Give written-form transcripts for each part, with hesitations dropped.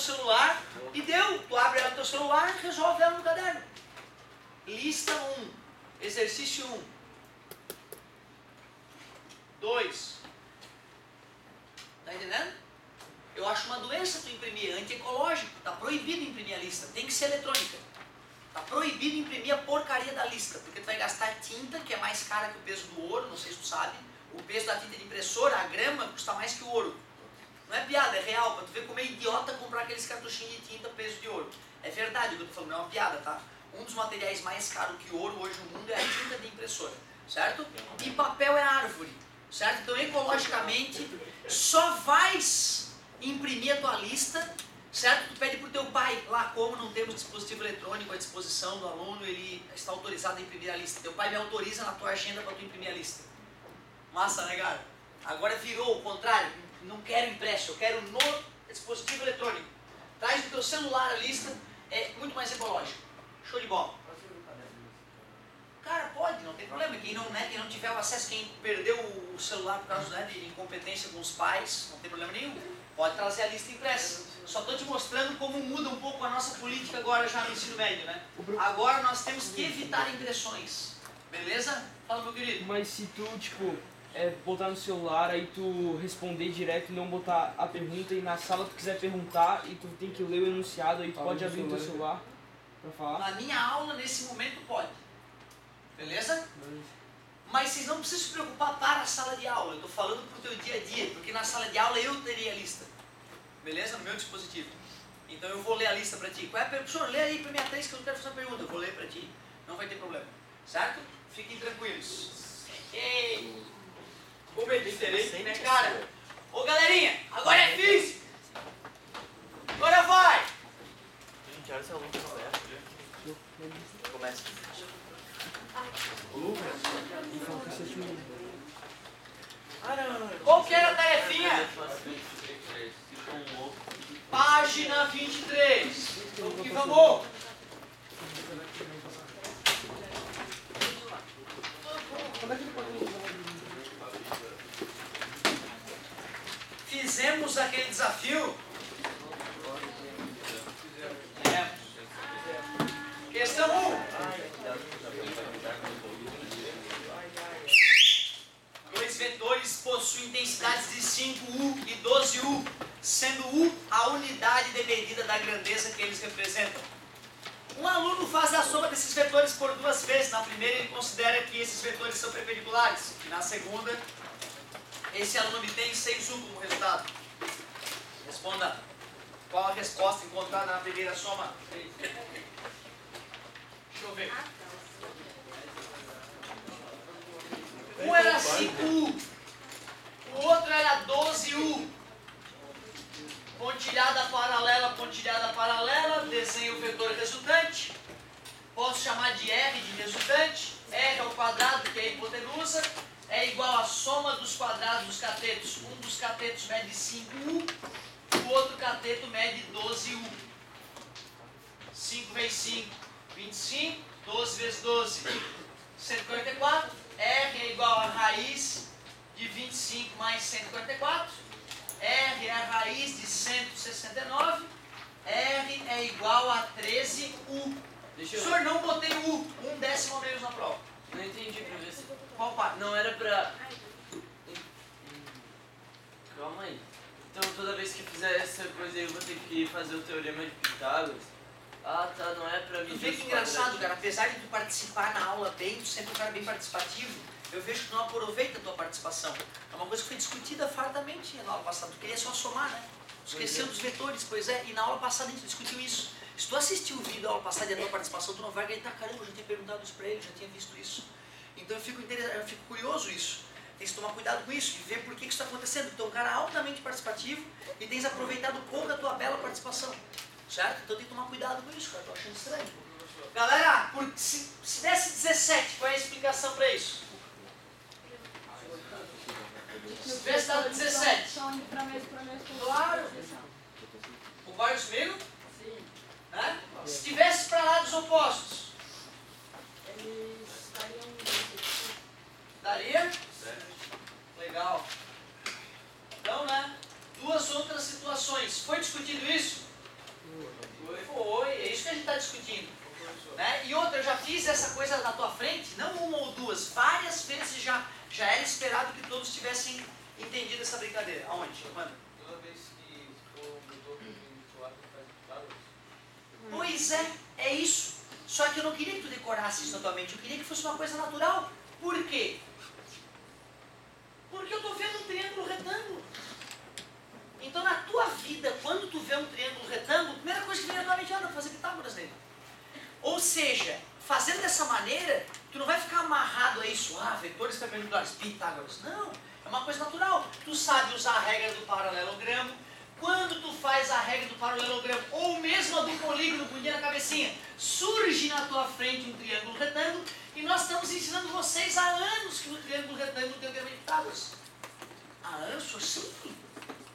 celular e deu. Tu abre ela no teu celular e resolve ela no caderno. Lista 1. Exercício 1. 2. Tá entendendo? Eu acho uma doença tu imprimir, é antiecológico. Tá proibido imprimir a lista. Tem que ser eletrônica. Tá proibido imprimir a porcaria da lista, porque tu vai gastar tinta, que é mais cara que o peso do ouro, não sei se tu sabe. O peso da tinta de impressora, a grama, custa mais que o ouro. Não é piada, é real, pra tu ver como é idiota comprar aqueles cartuchinhos de tinta peso de ouro. É verdade o que eu tô falando, não é uma piada, tá? Um dos materiais mais caros que o ouro hoje no mundo é a tinta de impressora, certo? E papel é árvore, certo? Então ecologicamente só vais imprimir a tua lista, certo? Tu pede pro teu pai, lá como não temos dispositivo eletrônico à disposição do aluno, ele está autorizado a imprimir a lista. Teu pai me autoriza na tua agenda para tu imprimir a lista. Massa, né, cara? Agora virou o contrário, não quero impresso, eu quero no dispositivo eletrônico. Traz do teu celular a lista, é muito mais ecológico. Show de bola. Cara, pode, não tem problema. Quem não tiver o acesso, quem perdeu o celular por causa de incompetência com os pais, não tem problema nenhum. Pode trazer a lista impressa. Só estou te mostrando como muda um pouco a nossa política agora já no ensino médio, né? Agora nós temos que evitar impressões. Beleza? Fala, meu querido. Mas se tu, tipo, botar no celular, aí tu responder direto e não botar a pergunta, e na sala tu quiser perguntar e tu tem que ler o enunciado, aí tu pode abrir o teu celular pra falar? Na minha aula, nesse momento, pode. Beleza? Mas vocês não precisam se preocupar para a sala de aula. Eu estou falando para o teu dia a dia, porque na sala de aula eu teria a lista. Beleza? No meu dispositivo. Então eu vou ler a lista para ti. Qual é a pergunta? Professor, lê aí para minha atriz que eu não quero fazer uma pergunta. Eu vou ler para ti. Não vai ter problema. Certo? Fiquem tranquilos. Ei! Como é diferente, né, cara? Ô, galerinha, agora é física. Agora vai! Gente, olha se aluno tá aberto. Começa. Qual que era a tarefinha? Página 23. Vamos que vamos. Fizemos aquele desafio. Questão 1. Dois vetores possuem intensidades de 5U e 12U, sendo U a unidade de medida da grandeza que eles representam. Um aluno faz a soma desses vetores por duas vezes. Na primeira ele considera que esses vetores são perpendiculares, e na segunda esse aluno obtém 6U como resultado. Responda qual a resposta encontrada na primeira soma. Deixa eu ver. Um era 5U, o outro era 12U. Pontilhada paralela, desenho o vetor resultante. Posso chamar de R de resultante. R ao quadrado, que é a hipotenusa, é igual à soma dos quadrados dos catetos. Um dos catetos mede 5U, o outro cateto mede 12U. 5 vezes 5, 25. 12 vezes 12, 144. R é igual a raiz de 25 mais 144. R é a raiz de 169. R é igual a 13U. Senhor, não botei U, um décimo a menos na prova. Não entendi, professor. Qual parte? Não era pra... Calma aí. Então toda vez que fizer essa coisa aí eu vou ter que fazer o teorema de Pitágoras? Ah, tá, não é pra mim. Tu vê que engraçado, cara, apesar de tu participar na aula bem, tu sempre é um cara bem participativo, eu vejo que tu não aproveita a tua participação. É uma coisa que foi discutida fartamente na aula passada, tu queria só somar, né? Tu esqueceu dos vetores, pois é, e na aula passada a gente discutiu isso. Se tu assistiu o vídeo da aula passada e a tua participação, tu não vai gritar, caramba, eu já tinha perguntado isso pra ele, já tinha visto isso. Então eu fico curioso isso. Tem que tomar cuidado com isso, e ver por que isso está acontecendo. Tu é um cara altamente participativo e tens aproveitado pouco da tua bela participação. Certo? Então tem que tomar cuidado com isso, cara. Tô achando estranho. Galera, se desse 17, qual é a explicação para isso? Se tivesse dado 17. Claro. Concorda comigo? Sim. Né? Se tivesse para lados opostos. Eles estariam... Daria? Legal. Então, né? Duas outras situações. Foi discutido isso? tua frente, não uma ou duas, várias vezes já era esperado que todos tivessem entendido essa brincadeira. Aonde? Manda. Toda vez que for mudou o ar, faz Pitágoras. Pois é isso. Só que eu não queria que tu decorasse isso na tua mente, eu queria que fosse uma coisa natural. Por quê? Porque eu estou vendo um triângulo retângulo. Então na tua vida, quando tu vê um triângulo retângulo, a primeira coisa que vem na tua mente é fazer Pitágoras nele. Ou seja, fazendo dessa maneira, tu não vai ficar amarrado a isso, vetores perpendiculares, Pitágoras. Não, é uma coisa natural. Tu sabe usar a regra do paralelogramo. Quando tu faz a regra do paralelogramo, ou mesmo a do polígono, com o na cabecinha, surge na tua frente um triângulo retângulo, e nós estamos ensinando vocês há anos que no triângulo retângulo tem o teorema de Pitágoras. Há anos, foi simples.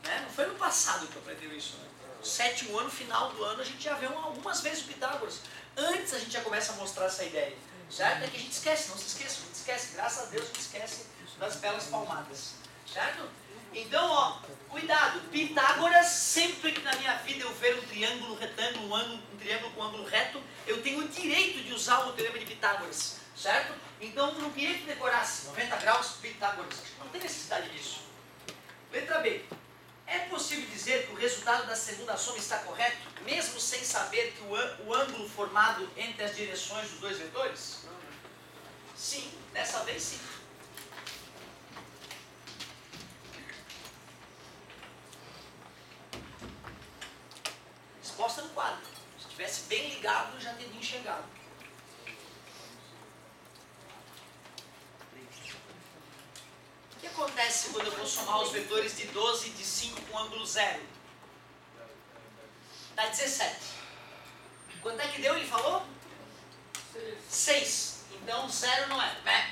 Né? Não foi no passado que eu aprendi isso. Né? No 7º ano, final do ano, a gente já vê algumas vezes o Pitágoras. Antes a gente já começa a mostrar essa ideia. Certo? É que a gente esquece, não se esqueça, a gente esquece. Graças a Deus a gente esquece das belas palmadas. Certo? Então, ó, cuidado. Pitágoras, sempre que na minha vida eu ver um triângulo retângulo, um triângulo com ângulo reto, eu tenho o direito de usar o teorema de Pitágoras. Certo? Então, não queria que decorasse 90 graus Pitágoras. Não tem necessidade disso. Letra B. É possível dizer que o resultado da segunda soma está correto, mesmo sem saber que o ângulo formado entre as direções dos dois vetores? Sim, dessa vez sim. Resposta no quadro. Se estivesse bem ligado, já teria enxergado. O que acontece quando eu vou somar os vetores de 12 e de 5 com ângulo zero? Dá 17. Quanto é que deu, ele falou? 6. Então 0 não é.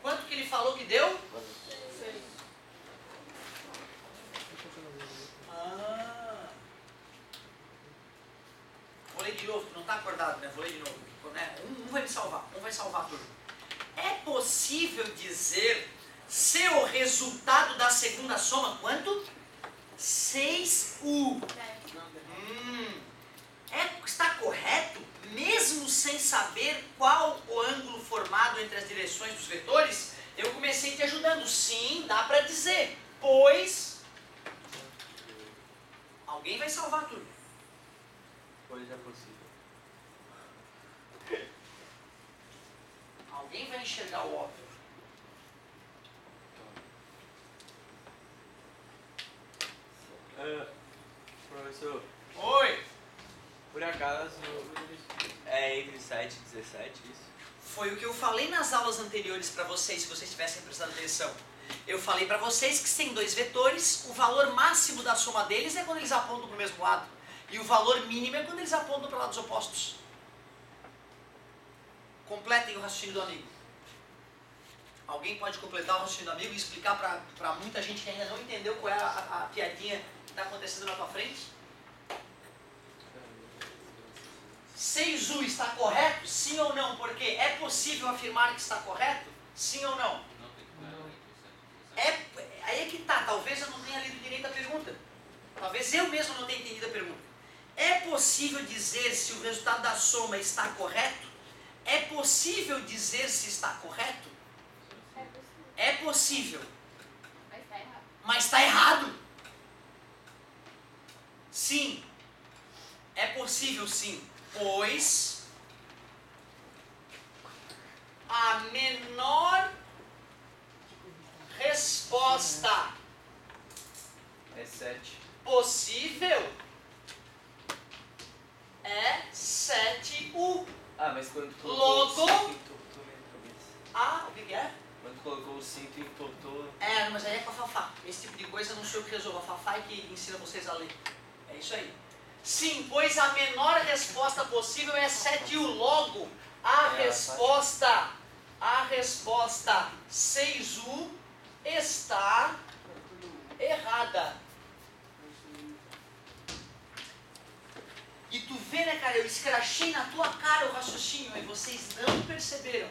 Quanto que ele falou que deu? Vou ler de novo, tu não está acordado, né? Vou ler de novo. Né? Um vai me salvar, um vai salvar tudo. É possível dizer se o resultado da segunda soma, quanto? 6U. Está correto? Mesmo sem saber qual o ângulo formado entre as direções dos vetores, eu comecei te ajudando. Sim, dá para dizer. Pois... Alguém vai salvar tudo. Pois é possível. Alguém vai enxergar o óbvio. Professor, Oi! por acaso é entre 7 e 17 isso? Foi o que eu falei nas aulas anteriores para vocês, se vocês tivessem prestado atenção. Eu falei para vocês que se tem dois vetores, o valor máximo da soma deles é quando eles apontam para o mesmo lado. E o valor mínimo é quando eles apontam para lados opostos. Completem o raciocínio do amigo. Alguém pode completar o raciocínio do amigo e explicar para muita gente que ainda não entendeu qual é a piadinha que está acontecendo na tua frente? 6U está correto? Sim ou não? Porque é possível afirmar que está correto? Sim ou não? Aí é que tá, talvez eu não tenha lido direito a pergunta. Talvez eu mesmo não tenha entendido a pergunta. É possível dizer se o resultado da soma está correto? É possível dizer se está correto? É possível. Mas está errado. Mas está errado. Sim. É possível sim. Pois a menor resposta É 7. possível é 7U. Ah, mas quando tu colocou Logo- o cinto, entortou minha cabeça. Ah, o que é? Quando tu colocou o cinto, entortou. Mas aí é com a Fafá. Esse tipo de coisa eu não sei o que resolve. A Fafá é que ensina vocês a ler. É isso aí. Sim, pois a menor resposta possível é 7U. Logo, a resposta 6U está errada. E tu vê, né, cara, eu escrachei na tua cara o raciocínio, e vocês não perceberam,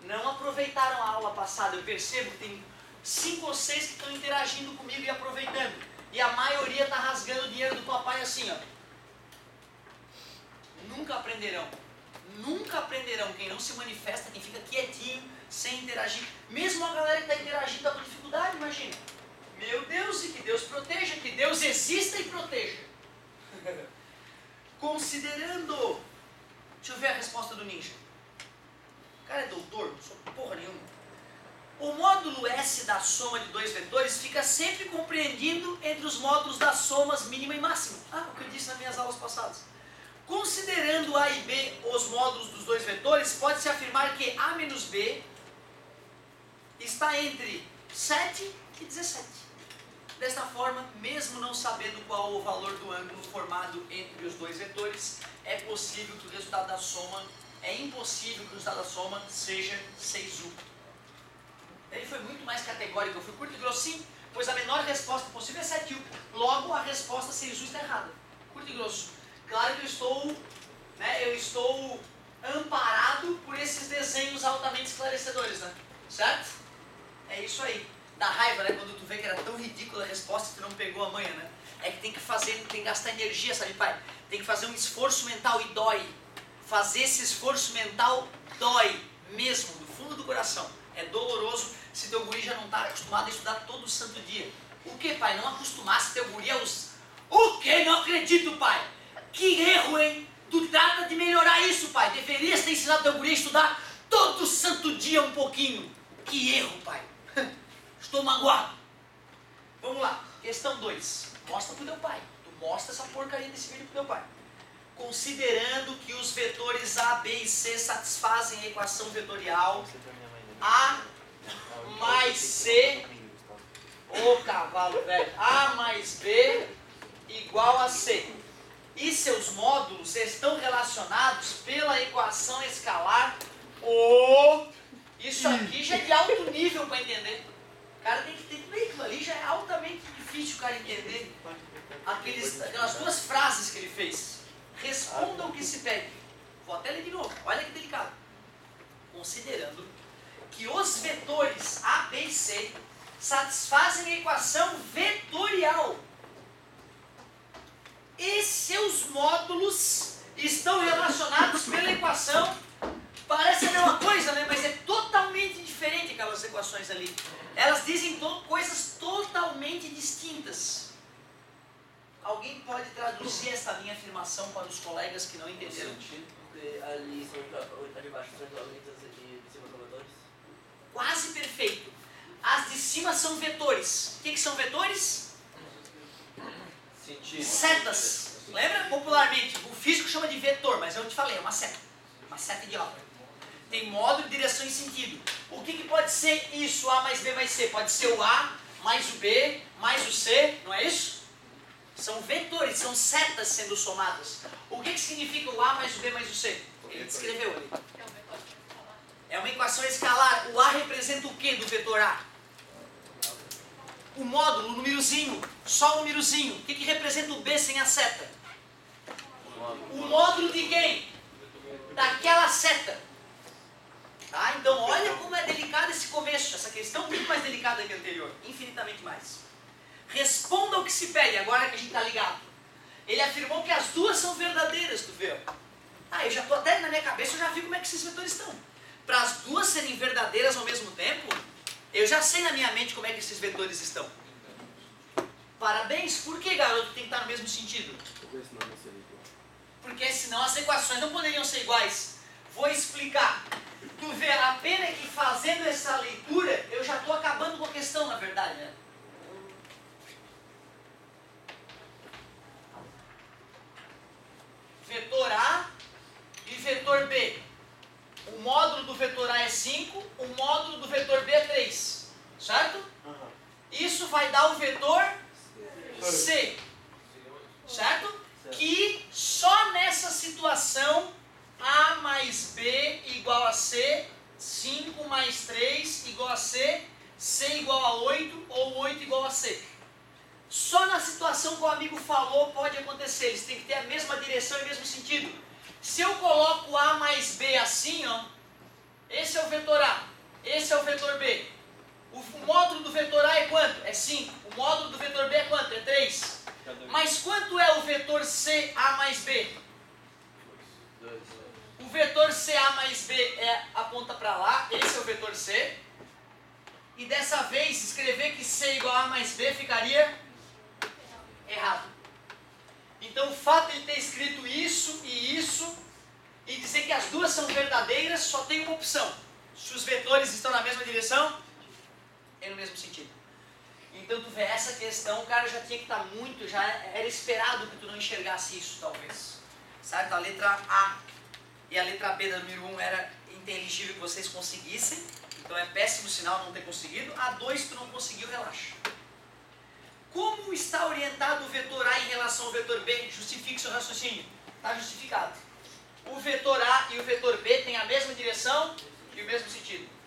não aproveitaram a aula passada. Eu percebo que tem 5 ou 6 que estão interagindo comigo e aproveitando. E a maioria está rasgando o dinheiro do papai assim, ó. Nunca aprenderão. Nunca aprenderão. Quem não se manifesta, quem fica quietinho, sem interagir. Mesmo a galera que está interagindo está com dificuldade, imagina. Meu Deus, e que Deus proteja, que Deus exista e proteja. Considerando... Deixa eu ver a resposta do ninja. O cara é doutor? Não sou porra nenhuma. O módulo S da soma de dois vetores fica sempre compreendido entre os módulos das somas mínima e máxima. O que eu disse nas minhas aulas passadas. Considerando A e B os módulos dos dois vetores, pode-se afirmar que A menos B está entre 7 e 17. Desta forma, mesmo não sabendo qual o valor do ângulo formado entre os dois vetores, é possível que o resultado da soma, impossível que o resultado da soma seja 6U. Ele foi muito mais categórico, eu fui curto e grossinho, pois a menor resposta possível é 7U. Logo, a resposta 6U está errada. Curto e grosso. Claro que eu estou amparado por esses desenhos altamente esclarecedores, né? Certo? É isso aí. Dá raiva, né? Quando tu vê que era tão ridícula a resposta e tu não pegou a manha, né? É que tem que gastar energia, sabe, pai? Tem que fazer um esforço mental e dói. Fazer esse esforço mental dói mesmo, do fundo do coração. É doloroso se teu guri já não está acostumado a estudar todo santo dia. O que, pai? Não acostumasse teu guri aos... O que? Não acredito, pai! Que erro, hein? Tu trata de melhorar isso, pai. Deverias ter ensinado teu guri a estudar todo santo dia um pouquinho. Que erro, pai. Estou magoado. Vamos lá. Questão 2. Mostra pro teu pai. Tu mostra essa porcaria desse vídeo pro teu pai. Considerando que os vetores A, B e C satisfazem a equação vetorial A mais C, ô cavalo velho, A mais B igual a C. E seus módulos estão relacionados pela equação escalar O. Isso aqui já é de alto nível para entender. O cara tem que ver aquilo ali, já é altamente difícil o cara entender aquelas duas frases que ele fez. Responda o que se pede. Vou até ler de novo, olha que delicado. Considerando que os vetores A, B e C satisfazem a equação vetorial e seus módulos estão relacionados pela equação. Parece a mesma coisa, né? Mas é totalmente diferente aquelas equações ali. Elas dizem coisas totalmente distintas. Alguém pode traduzir essa minha afirmação para os colegas que não entenderam? Porque ali são de baixo são incógnitas e de cima são vetores? Quase perfeito. As de cima são vetores. O que são vetores? Sentido. Setas. Lembra? Popularmente, o físico chama de vetor, mas eu te falei, é uma seta. Uma seta idiota. Tem módulo, direção e sentido. O que pode ser isso? A mais B mais C. Pode ser o A mais o B mais o C, não é isso? São vetores, são setas sendo somadas. O que significa o A mais o B mais o C? Ele descreveu ali. É uma equação escalar. O A representa o que do vetor A? O módulo, o númerozinho, só o númerozinho. O que representa o B sem a seta? O módulo de quem? Daquela seta. Tá? Então olha como é delicado esse começo. Essa questão é muito mais delicada que a anterior. Infinitamente mais. Responda o que se pede, agora que a gente está ligado. Ele afirmou que as duas são verdadeiras, tu vê? Eu já estou até na minha cabeça, eu já vi como é que esses vetores estão. Para as duas serem verdadeiras ao mesmo tempo, eu já sei na minha mente como é que esses vetores estão. Parabéns, por que, garoto, tem que estar no mesmo sentido? Porque senão as equações não poderiam ser iguais. Vou explicar. Tu vê, a pena é que fazendo essa leitura, eu já estou acabando com a questão, na verdade, né? Vetor A e vetor B. O módulo do vetor A é 5, o módulo do vetor B é 3. Certo? Isso vai dar o vetor C. Certo? Que só nessa situação A mais B igual a C, 5 mais 3 igual a C, C igual a 8 ou 8 igual a C. Só na situação que o amigo falou pode acontecer. Eles têm que ter a mesma direção e o mesmo sentido. Se eu coloco A mais B assim, ó, esse é o vetor A, esse é o vetor B. O módulo do vetor A é quanto? É 5. O módulo do vetor B é quanto? É 3. Mas quanto é o vetor C A mais B? 2. O vetor CA mais B aponta para lá, esse é o vetor C. E dessa vez, escrever que C igual a mais B ficaria errado. Então o fato de ele ter escrito isso e dizer que as duas são verdadeiras, só tem uma opção. Se os vetores estão na mesma direção, é no mesmo sentido. Então tu vê essa questão, o cara já tinha que estar muito, já era esperado que tu não enxergasse isso talvez. Certo? A letra A e a letra B da número 1 era inteligível que vocês conseguissem, então é péssimo sinal não ter conseguido. A 2 tu não conseguiu, relaxa. Como está orientado o vetor A em relação ao vetor B? Justifique seu raciocínio. Está justificado. O vetor A e o vetor B têm a mesma direção e o mesmo sentido.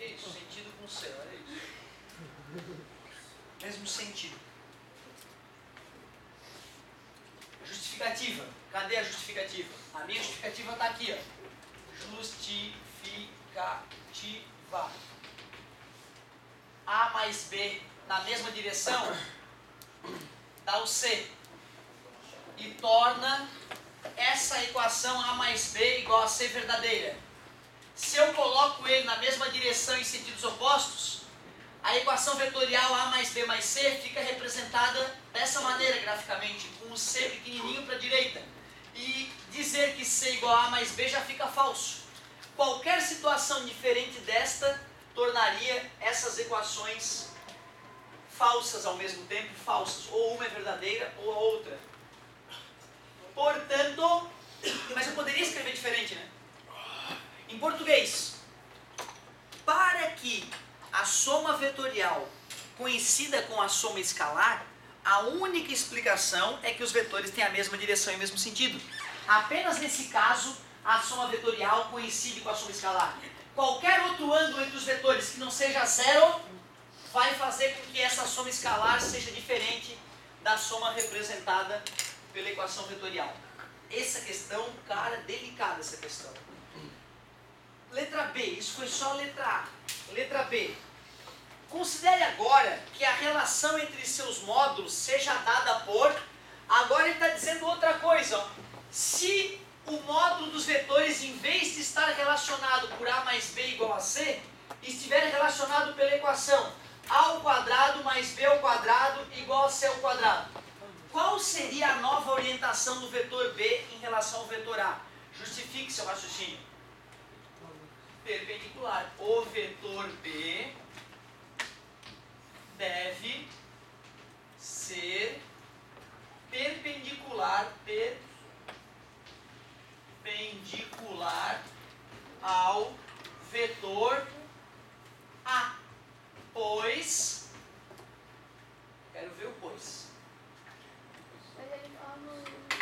Isso, sentido com C, olha isso. Mesmo sentido. Justificativa. Cadê a justificativa? A minha justificativa está aqui, ó. Justificativa. A mais B na mesma direção dá o C. E torna essa equação A mais B igual a C verdadeira. Se eu coloco ele na mesma direção em sentidos opostos, a equação vetorial A mais B mais C fica representada dessa maneira graficamente, com o C pequenininho para a direita. E dizer que C igual a A mais B já fica falso. Qualquer situação diferente desta tornaria essas equações falsas ao mesmo tempo, falsas. Ou uma é verdadeira ou a outra. Portanto, mas eu poderia escrever diferente, né? Em português, para que a soma vetorial coincida com a soma escalar, a única explicação é que os vetores têm a mesma direção e o mesmo sentido. Apenas nesse caso, a soma vetorial coincide com a soma escalar. Qualquer outro ângulo entre os vetores que não seja zero, vai fazer com que essa soma escalar seja diferente da soma representada pela equação vetorial. Essa questão, cara, delicada essa questão. Letra B, isso foi só letra A. Letra B. Considere agora que a relação entre seus módulos seja dada por... Agora ele está dizendo outra coisa. Ó. Se o módulo dos vetores, em vez de estar relacionado por A mais B igual a C, estiver relacionado pela equação A ao quadrado mais B ao quadrado igual a C ao quadrado. Qual seria a nova orientação do vetor B em relação ao vetor A? Justifique seu raciocínio. Perpendicular. O vetor B deve ser perpendicular ao vetor A, pois, quero ver o pois. Mas ele fala no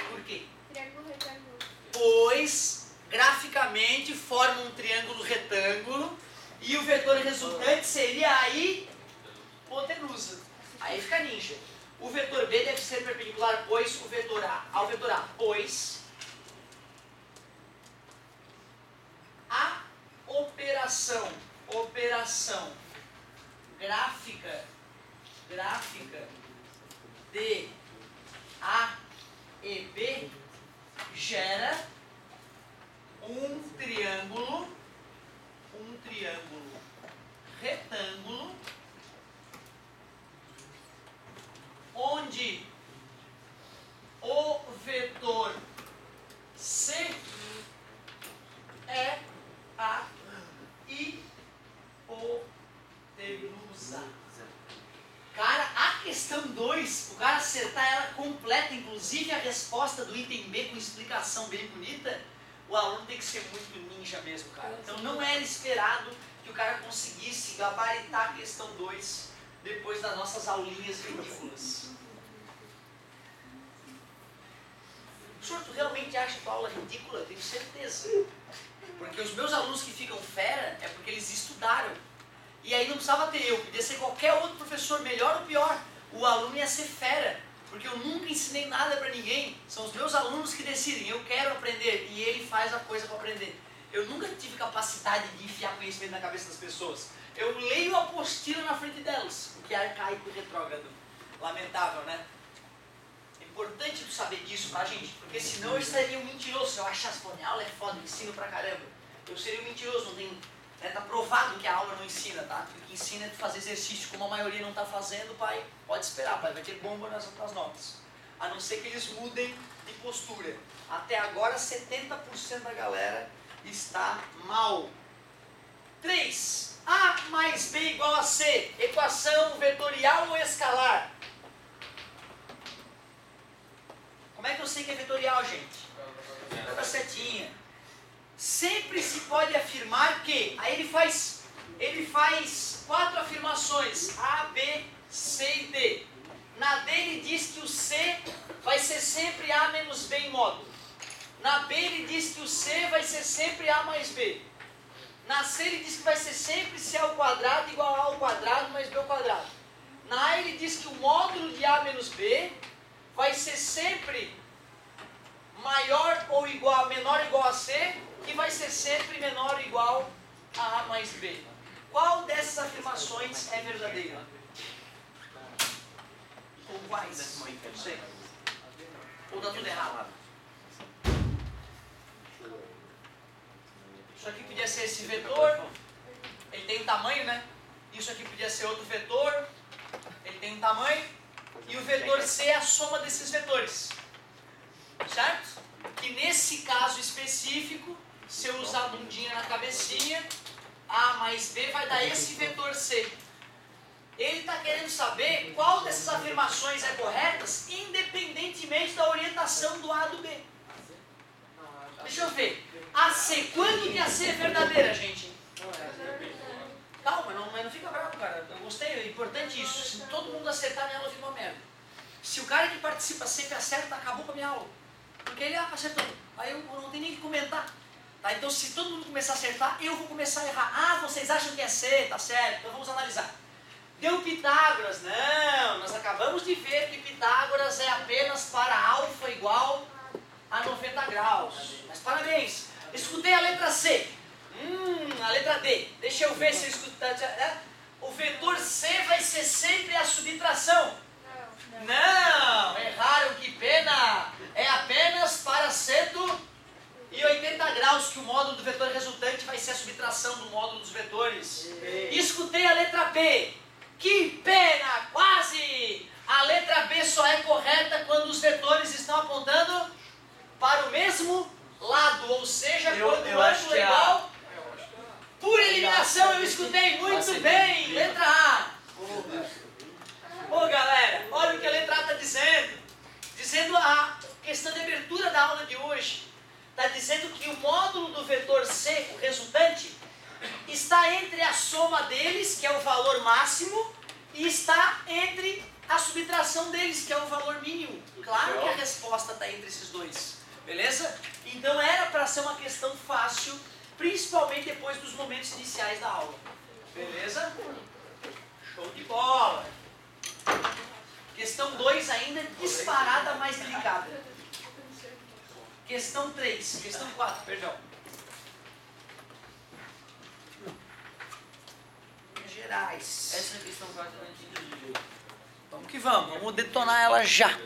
Por quê? triângulo retângulo. Pois, graficamente, forma um triângulo retângulo e o vetor resultante seria a hipotenusa. Aí fica ninja. O vetor B deve ser perpendicular, pois, o vetor A, ao vetor A, pois a operação gráfica de A e B gera um triângulo retângulo onde o vetor C é a hipotenusa. Cara, a questão 2, o cara acertar ela completa, inclusive a resposta do item B com explicação bem bonita, o aluno tem que ser muito ninja mesmo, cara. Então não era esperado que o cara conseguisse gabaritar a questão 2 depois das nossas aulinhas ridículas. O senhor, tu realmente acha tua aula ridícula? Eu tenho certeza. Porque os meus alunos que ficam fera é porque eles estudaram. E aí não precisava ter eu, podia ser qualquer outro professor, melhor ou pior. O aluno ia ser fera, porque eu nunca ensinei nada para ninguém. São os meus alunos que decidem, eu quero aprender, e ele faz a coisa para aprender. Eu nunca tive capacidade de enfiar conhecimento na cabeça das pessoas. Eu leio a apostila na frente delas, o que é arcaico e retrógrado. Lamentável, né? É importante tu saber disso, tá, gente? Porque senão eu estaria um mentiroso. Se eu achasse, pô, minha aula é foda, eu ensino pra caramba. Eu seria um mentiroso, não tem... Tá provado que a aula não ensina, tá? O que ensina é tu fazer exercício. Como a maioria não tá fazendo, pai, pode esperar, pai, vai ter bomba nas notas. A não ser que eles mudem de postura. Até agora, 70% da galera está mal. 3. A mais B igual a C. Equação vetorial ou escalar? Como é que eu sei que é vetorial, gente? Toda setinha. Sempre se pode afirmar que, aí ele faz 4 afirmações, A, B, C e D. Na D ele diz que o C vai ser sempre A menos B em módulo. Na B ele diz que o C vai ser sempre A mais B. Na C ele diz que vai ser sempre C ao quadrado igual a ao quadrado mais B ao quadrado. Na A ele diz que o módulo de A menos B vai ser sempre maior ou igual, menor ou igual a C, que vai ser sempre menor ou igual a A mais B. Qual dessas afirmações é verdadeira? Ou quais? Não sei. Ou está tudo errado? Isso aqui podia ser esse vetor, ele tem um tamanho, né? Isso aqui podia ser outro vetor, ele tem um tamanho, e o vetor C é a soma desses vetores. Certo? Que nesse caso específico, se eu usar a bundinha na cabecinha, A mais B vai dar esse vetor C. Ele está querendo saber qual dessas afirmações é correta, independentemente da orientação do A do B. Deixa eu ver. A C, quando que a C é verdadeira, gente? Calma, mas não fica bravo, cara. Eu gostei, é importante isso. Se todo mundo acertar minha aula, fica uma merda. Se o cara que participa sempre acerta, acabou com a minha aula. Porque ele acertou. Aí eu não tenho nem que comentar. Tá? Então, se todo mundo começar a acertar, eu vou começar a errar. Ah, vocês acham que é C, tá certo. Então vamos analisar. Deu Pitágoras? Não, nós acabamos de ver que Pitágoras é apenas para alfa igual a 90 graus. Mas parabéns. Escutei a letra C. A letra D. Deixa eu ver se eu escutei. O vetor C vai ser sempre a subtração. Não, erraram, que pena. É apenas para 180 graus que o módulo do vetor resultante vai ser a subtração do módulo dos vetores. Escutei a letra B. Que pena, quase. A letra B só é correta quando os vetores estão apontando para o mesmo lado, ou seja, quando o ângulo é igual. Por eliminação, eu escutei muito bem. Letra A. Ô galera, olha o que a letra A está dizendo. Dizendo a questão de abertura da aula de hoje. Está dizendo que o módulo do vetor C, o resultante, está entre a soma deles, que é o valor máximo, e está entre a subtração deles, que é o valor mínimo. Claro que a resposta está entre esses dois. Beleza? Então era para ser uma questão fácil, principalmente depois dos momentos iniciais da aula. Beleza? Show de bola! Questão 2 ainda disparada mais delicada. Questão 3. Questão 4, perdão. Minas Gerais. Essa questão 4 eu não entendi direito. Vamos que vamos detonar ela já.